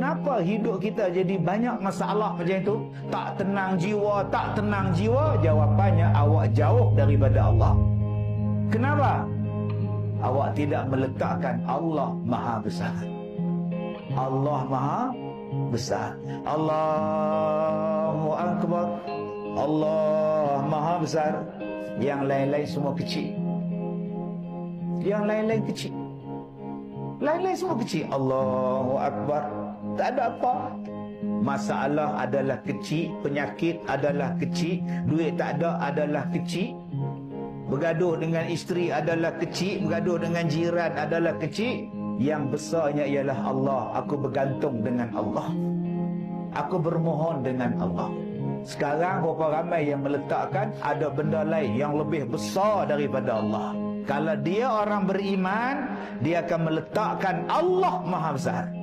kenapa hidup kita jadi banyak masalah macam itu? Tak tenang jiwa, tak tenang jiwa. Jawapannya, awak jauh daripada Allah. Kenapa? Awak tidak meletakkan Allah Maha Besar. Allah Maha Besar. Allahu Akbar. Allah Maha Besar. Yang lain-lain semua kecil. Yang lain-lain kecil. Lain-lain semua kecil. Allahu Akbar. Tak ada apa. Masalah adalah kecil. Penyakit adalah kecil. Duit tak ada adalah kecil. Bergaduh dengan isteri adalah kecil. Bergaduh dengan jiran adalah kecil. Yang besarnya ialah Allah. Aku bergantung dengan Allah. Aku bermohon dengan Allah. Sekarang berapa ramai yang meletakkan ada benda lain yang lebih besar daripada Allah. Kalau dia orang beriman, dia akan meletakkan Allah Maha Besar.